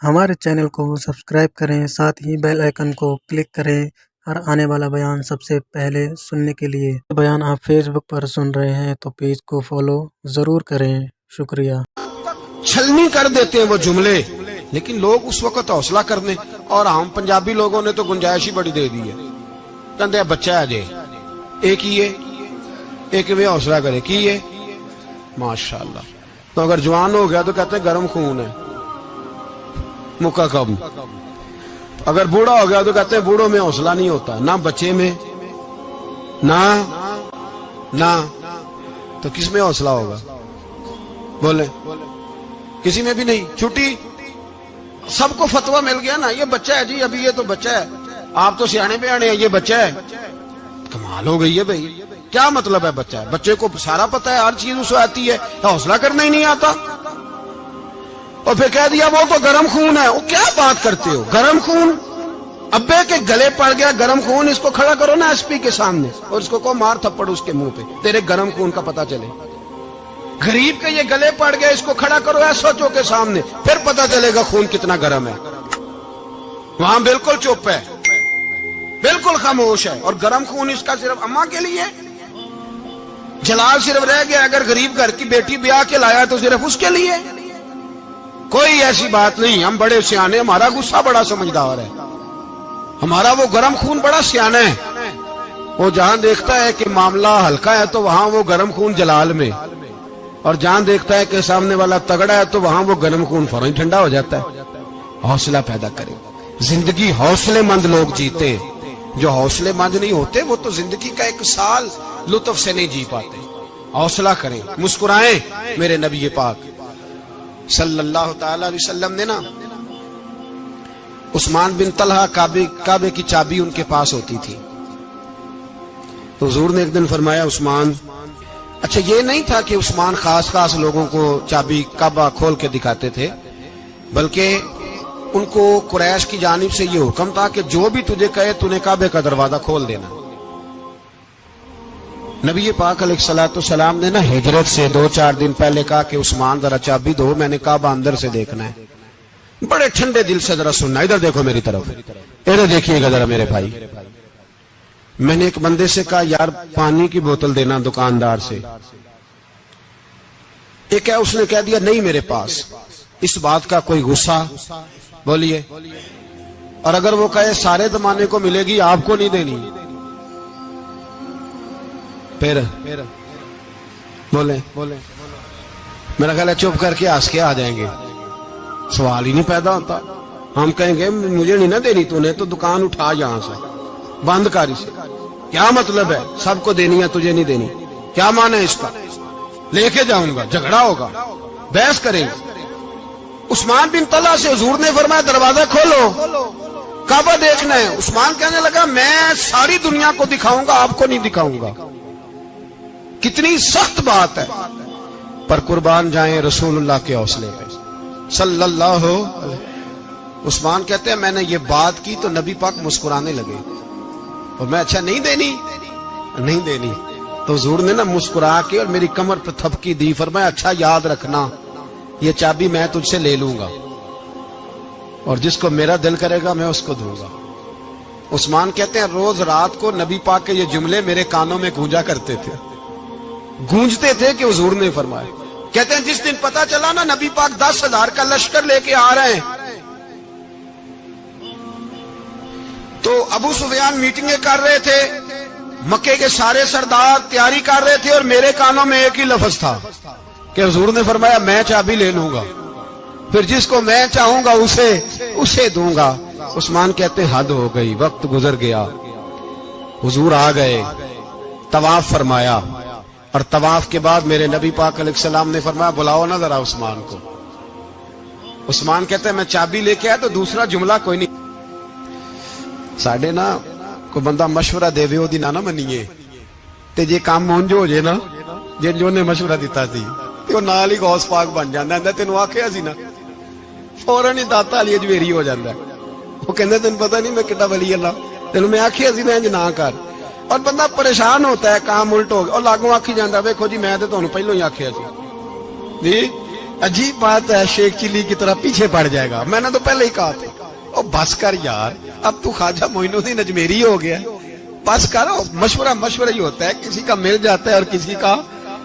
ہمارے چینل کو سبسکرائب کریں، ساتھ ہی بیل آئیکن کو کلک کریں اور آنے والا بیان سب سے پہلے سننے کے لیے بیان آپ فیس بک پر سن رہے ہیں تو پیج کو فالو ضرور کریں۔ شکریہ۔ چھلنی کر دیتے ہیں وہ جملے، لیکن لوگ اس وقت حوصلہ کرنے، اور ہم پنجابی لوگوں نے تو گنجائش ہی بڑی دے دی ہے، کہتے ہیں بچہ ہے جے ایک ہی ہے، ایک میں حوصلہ کرے کی ہے ماشاءاللہ۔ تو اگر جوان ہو گیا تو کہتے ہیں گرم خون ہے مکہ کب، اگر بوڑھا ہو گیا تو کہتے ہیں بوڑھوں میں حوصلہ نہیں ہوتا، نہ بچے میں نہ تو کس میں حوصلہ ہوگا؟ بولے کسی میں بھی نہیں۔ چھٹی سب کو فتویٰ مل گیا نا، یہ بچہ ہے جی، ابھی یہ تو بچہ ہے، آپ تو سیانے بیانے ہیں، یہ بچہ ہے۔ کمال ہو گئی ہے بھائی، کیا مطلب ہے بچہ ہے؟ بچے کو سارا پتہ ہے، ہر چیز اسے آتی ہے، حوصلہ کرنا ہی نہیں آتا، اور پھر کہہ دیا وہ تو گرم خون ہے۔ وہ کیا بات کرتے ہو؟ گرم خون ابے کے گلے پڑ گیا گرم خون، اس کو کھڑا کرو نا ایس پی کے سامنے اور اس کو مار تھپڑ اس کے منہ پہ، تیرے گرم خون کا پتہ چلے۔ غریب کے یہ گلے پڑ گئے، اس کو کھڑا کرو ایس او چو کے سامنے، پھر پتہ چلے گا خون کتنا گرم ہے۔ وہاں بالکل چپ ہے، بالکل خاموش ہے، اور گرم خون اس کا صرف اماں کے لیے، جلال صرف رہ گیا اگر غریب گھر کی بیٹی بیاہ کے لایا تو صرف اس کے لیے۔ کوئی ایسی بات نہیں، ہم بڑے سیانے، ہمارا غصہ بڑا سمجھدار ہے، ہمارا وہ گرم خون بڑا سیانا ہے، وہ جہاں دیکھتا ہے کہ معاملہ ہلکا ہے تو وہاں وہ گرم خون جلال میں، اور جہاں دیکھتا ہے کہ سامنے والا تگڑا ہے تو وہاں وہ گرم خون فوراً ٹھنڈا ہو جاتا ہے۔ حوصلہ پیدا کریں، زندگی حوصلے مند لوگ جیتے ہیں، جو حوصلے مند نہیں ہوتے وہ تو زندگی کا ایک سال لطف سے نہیں جی پاتے۔ حوصلہ کریں، مسکرائیں۔ میرے نبی پاک صلی اللہ تعالی علیہ وسلم نے نا عثمان بن طلحہ کعبے کی چابی ان کے پاس ہوتی تھی، تو حضور نے ایک دن فرمایا عثمان، اچھا یہ نہیں تھا کہ عثمان خاص لوگوں کو چابی کعبہ کھول کے دکھاتے تھے، بلکہ ان کو قریش کی جانب سے یہ حکم تھا کہ جو بھی تجھے کہے تو نے کعبے کا دروازہ کھول دینا۔ نبی پاک علیہ السلام نے نا ہجرت سے 2-4 دن پہلے کہا کہ عثمان ذرا چابی دو، میں نے کعبہ اندر سے دیکھنا ہے۔ بڑے ٹھنڈے دل سے ذرا سننا، ادھر دیکھو میری طرف، ادھر دیکھیے گا ذرا میرے بھائی۔ میں نے ایک بندے سے کہا یار پانی کی بوتل دینا دکاندار سے، ایک ہے اس نے کہہ دیا نہیں میرے پاس۔ اس بات کا کوئی غصہ؟ بولیے۔ اور اگر وہ کہے سارے زمانے کو ملے گی آپ کو نہیں دینی، پھر بولے میرا خیال ہے چپ کر کے ہنس کے آ جائیں گے، سوال ہی نہیں پیدا ہوتا۔ ہم کہیں گے مجھے نہیں نہ دینی، تو نے تو دکان اٹھا یہاں سے بند کر اسے، کیا مطلب ہے سب کو دینی ہے تجھے نہیں دینی؟ کیا معنی ہے اس کا؟ لے کے جاؤں گا، جھگڑا ہوگا، بحث کریں گے۔ عثمان بن طلحہ سے حضور نے فرمایا دروازہ کھولو، کعبہ دیکھنا ہے۔ عثمان کہنے لگا میں ساری دنیا کو دکھاؤں گا، آپ کو نہیں دکھاؤں گا۔ کتنی سخت بات ہے، پر قربان جائیں رسول اللہ کے حوصلے پہ صلی اللہ علیہ۔ عثمان کہتے ہیں میں نے یہ بات کی تو نبی پاک مسکرانے لگے، اور میں اچھا نہیں دینی، تو حضور نے نا مسکرا کے اور میری کمر پہ تھپکی دی، فرمایا اچھا یاد رکھنا یہ چابی میں تجھ سے لے لوں گا، اور جس کو میرا دل کرے گا میں اس کو دوں گا۔ عثمان کہتے ہیں روز رات کو نبی پاک کے یہ جملے میرے کانوں میں گونجتے تھے کہ حضور نے فرمایا۔ کہتے ہیں جس دن پتا چلا نا نبی پاک 10,000 کا لشکر لے کے آ رہے ہیں، تو ابو سفیان میٹنگیں کر رہے تھے، مکے کے سارے سردار تیاری کر رہے تھے، اور میرے کانوں میں ایک ہی لفظ تھا کہ حضور نے فرمایا میں چابی لے لوں گا، پھر جس کو میں چاہوں گا اسے دوں گا۔ عثمان کہتے حد ہو گئی، وقت گزر گیا، حضور آ گئے، طواف فرمایا، اور طواف کے بعد میرے نبی پاک علیہ السلام نے فرمایا بلاؤ نا ذرا عثمان کو۔ عثمان کہتے ہیں میں چابی لے کے آیا تو دوسرا جملہ کوئی نہیں۔ ساڈے نا کوئی بندہ مشورہ دے وے دی نہ منیے، تے جے کام مونج ہو جائے نا، جن جو نے مشورہ دیتا سی تے وہ نال ہی غوث پاک بن جاندا ہے۔ تینوں آکھیا سی نا، فوراً ہی داتا علی اجمیری ہو جاندا ہے۔ وہ کہندے تینوں پتہ نہیں میں کڈا ولی اللہ، تینوں میں آکھیا سی نا انج نہ کر، اور بندہ پریشان ہوتا ہے، کام الٹ ہو گیا، اور لاگوں آکھی جاندا ویکھو جی میں تے تانوں پہلوں ہی آکھیا سی جی عجیب بات ہے، شیخ چلی کی طرح پیچھے پڑ جائے گا. میں نے تو پہلے ہی کہا تھا او بس کر یار، اب تو خواجہ معین الدین اجمیری ہو گیا، بس کرو. مشورہ ہی ہوتا ہے، کسی کا مل جاتا ہے اور کسی کا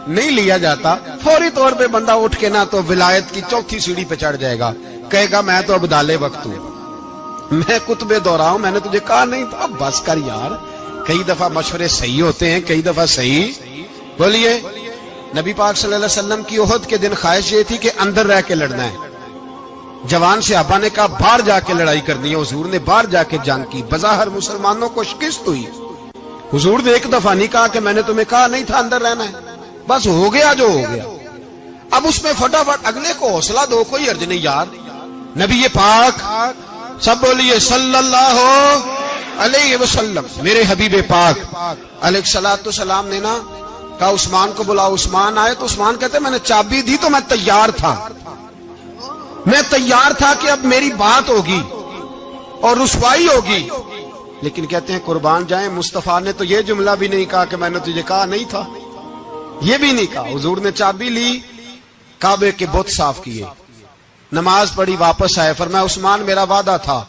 نہیں لیا جاتا. فوری طور پہ بندہ اٹھ کے نہ تو ولایت کی چوتھی سیڑھی پہ چڑھ جائے گا، کہے گا میں تو اب دالے وقت ہوں، میں کتب دورہ ہوں، میں نے تجھے کہا نہیں تھا. اب بس کر یار. کئی دفعہ مشورے صحیح ہوتے ہیں، کئی دفعہ صحیح. بولیے. نبی پاک صلی اللہ علیہ وسلم کی احد کے دن خواہش یہ تھی کہ اندر رہ کے لڑنا ہے. جوان صحابہ نے کہا باہر جا کے لڑائی کرنی ہے. حضور نے باہر جا کے جنگ کی. بظاہر مسلمانوں کو شکست ہوئی. حضور نے ایک دفعہ نہیں کہا کہ میں نے تمہیں کہا نہیں تھا اندر رہنا ہے، بس ہو گیا جو ہو گیا. اب اس میں فٹافٹ اگلے کو حوصلہ دو، کوئی حرج نہیں یار. نبی پاک سب بولیے صلی اللہ علیہ وسلم، میرے حبیب پاک علیہ الصلوۃ والسلام نے نا کہا عثمان کو بلاؤ. عثمان آئے تو عثمان کہتے میں نے چابی دی تو میں تیار تھا، میں تیار تھا کہ اب میری بات ہوگی اور رسوائی ہوگی. لیکن کہتے ہیں قربان جائیں مصطفیٰ نے تو یہ جملہ بھی نہیں کہا کہ میں نے تجھے کہا نہیں تھا، یہ بھی نہیں کہا. حضور نے چابی لی، کعبے کے بت صاف کیے، نماز پڑھی، واپس آئے. فرمایا عثمان میرا وعدہ تھا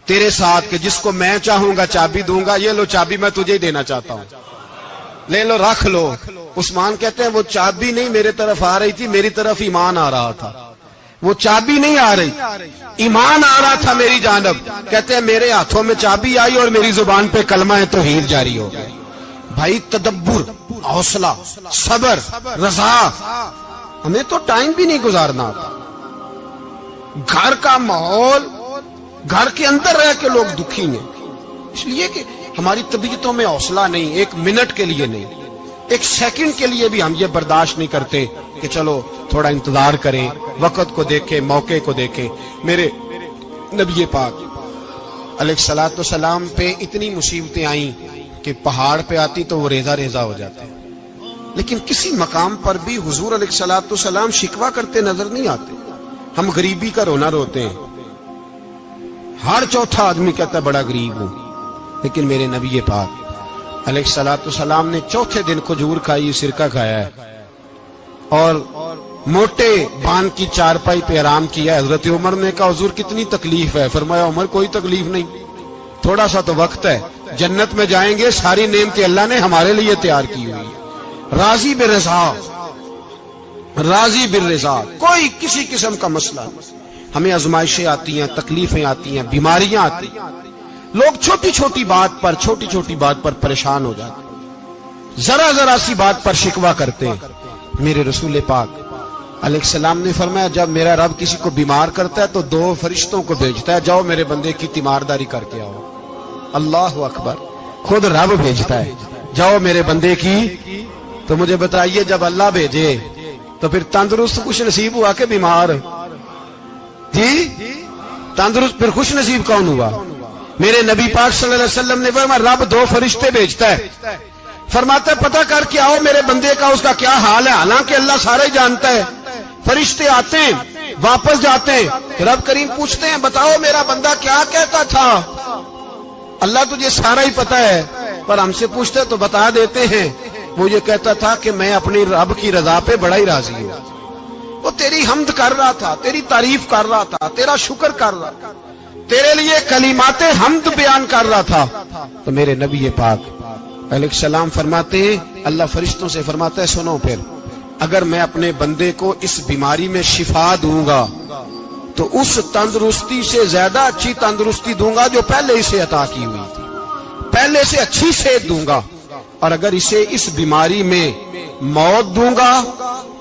تیرے ساتھ کہ جس کو میں چاہوں گا چابی دوں گا، یہ لو چابی میں تجھے ہی دینا چاہتا ہوں، لے لو رکھ لو. عثمان کہتے ہیں وہ چابی نہیں میرے طرف آ رہی تھی، میری طرف ایمان آ رہا تھا. وہ چابی نہیں آ رہی، ایمان آ رہا تھا میری جانب. کہتے ہیں میرے ہاتھوں میں چابی آئی اور میری زبان پہ کلمہ توحید جاری ہو گئی. بھائی تدبر، حوصلہ، صبر، رضا. ہمیں تو ٹائم بھی نہیں گزارنا تھا. گھر کا ماحول، گھر کے اندر رہ کے لوگ دکھی ہیں، اس لیے کہ ہماری طبیعتوں میں حوصلہ نہیں. ایک منٹ کے لیے نہیں، ایک سیکنڈ کے لیے بھی ہم یہ برداشت نہیں کرتے کہ چلو تھوڑا انتظار کریں، وقت کو دیکھیں، موقع کو دیکھیں. میرے نبی پاک علیہ الصلوۃ والسلام پہ اتنی مصیبتیں آئیں کہ پہاڑ پہ آتی تو وہ ریزہ ریزہ ہو جاتے، لیکن کسی مقام پر بھی حضور علیہ الصلوۃ والسلام شکوہ کرتے نظر نہیں آتے. ہم غریبی کا رونا روتے ہیں، ہر چوتھا آدمی کہتا ہے بڑا غریب ہوں، لیکن میرے نبی پاک علیہ الصلوۃ والسلام نے چوتھے دن کھجور کھائی، سرکہ کھایا ہے اور موٹے بان کی چارپائی پہ آرام کیا. حضرت عمر نے کہا حضور کتنی تکلیف ہے؟ فرمایا عمر کوئی تکلیف نہیں، تھوڑا سا تو وقت ہے، جنت میں جائیں گے، ساری نعمتیں اللہ نے ہمارے لیے تیار کی ہوئی. راضی بالرضا، راضی بالرضا، کوئی کسی قسم کا مسئلہ نہیں. ہمیں آزمائشیں آتی ہیں، تکلیفیں آتی ہیں، بیماریاں آتی ہیں، لوگ چھوٹی چھوٹی بات پر پریشان ہو جاتے ہیں، ذرا ذرا سی بات پر شکوہ کرتے ہیں. میرے رسول پاک علیہ السلام نے فرمایا جب میرا رب کسی کو بیمار کرتا ہے تو 2 فرشتوں کو بھیجتا ہے، جاؤ میرے بندے کی تیمارداری کر کے آؤ. اللہ اکبر، خود رب بھیجتا ہے، جاؤ میرے بندے کی. تو مجھے بتائیے جب اللہ بھیجے تو پھر تندرست خوش نصیب ہوا کہ بیمار؟ جی تندرست پھر خوش نصیب کون ہوا؟ میرے نبی پاک صلی اللہ علیہ وسلم نے فرمایا رب 2 فرشتے بھیجتا ہے، فرماتا ہے پتہ کر کے آؤ میرے بندے کا اس کا کیا حال ہے. حالانکہ اللہ سارا ہی جانتا ہے. فرشتے آتے ہیں، واپس جاتے ہیں، رب کریم پوچھتے ہیں بتاؤ میرا بندہ کیا کہتا تھا؟ اللہ تجھے سارا ہی پتا ہے، پر ہم سے پوچھتے تو بتا دیتے ہیں. وہ یہ کہتا تھا کہ میں اپنی رب کی رضا پہ بڑا ہی راضی ہوں. وہ تیری حمد کر رہا تھا، تیری تعریف کر رہا تھا، تیرا شکر کر رہا تھا، تیرے لیے کلمات حمد بیان کر رہا تھا. تو میرے نبی پاک علیہ السلام فرماتے ہیں، اللہ فرشتوں سے فرماتا ہے سنو پھر اگر میں اپنے بندے کو اس بیماری میں شفا دوں گا تو اس تندرستی سے زیادہ اچھی تندرستی دوں گا جو پہلے اسے عطا کی ہوئی تھی، پہلے سے اچھی صحت دوں گا. اور اگر اسے اس بیماری میں موت دوں گا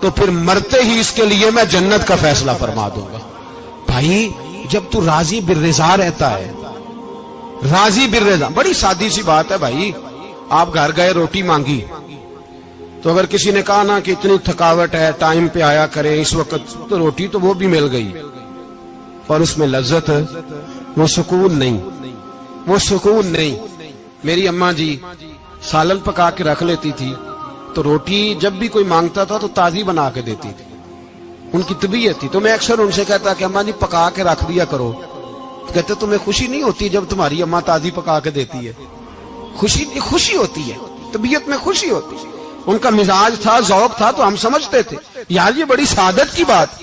تو پھر مرتے ہی اس کے لیے میں جنت کا فیصلہ فرما دوں گا. بھائی جب تو راضی بالرضا رہتا ہے، راضی بالرضا، بڑی سادی سی بات ہے بھائی. آپ گھر گئے روٹی مانگی تو اگر کسی نے کہا نا کہ اتنی تھکاوٹ ہے ٹائم پہ آیا کریں اس وقت، تو روٹی تو وہ بھی مل گئی اور اس میں لذت، وہ سکون نہیں، وہ سکون نہیں. میری اماں جی سالن پکا کے رکھ لیتی تھی تو روٹی جب بھی کوئی مانگتا تھا تو تازی بنا کے دیتی تھی، ان کی طبیعت تھی. تو میں اکثر ان سے کہتا کہ اماں جی پکا کے رکھ دیا کرو. کہتے تمہیں خوشی نہیں ہوتی جب تمہاری اماں تازی پکا کے دیتی ہے؟ خوشی ہوتی ہے، طبیعت میں خوشی ہوتی ہے. ان کا مزاج تھا، ذوق تھا، تو ہم سمجھتے تھے یار یہ بڑی سعادت کی بات.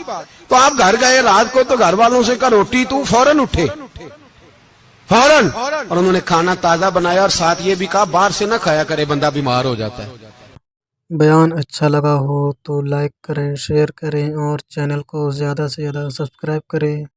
تو آپ گھر گئے رات کو تو گھر والوں سے کہا روٹی، تو فوراً اٹھے فوراً، اور انہوں نے کھانا تازہ بنایا اور ساتھ یہ بھی کہا باہر سے نہ کھایا کرے، بندہ بیمار ہو جاتا ہے. بیان اچھا لگا ہو تو لائک کریں، شیئر کریں اور چینل کو زیادہ سے زیادہ سبسکرائب کریں.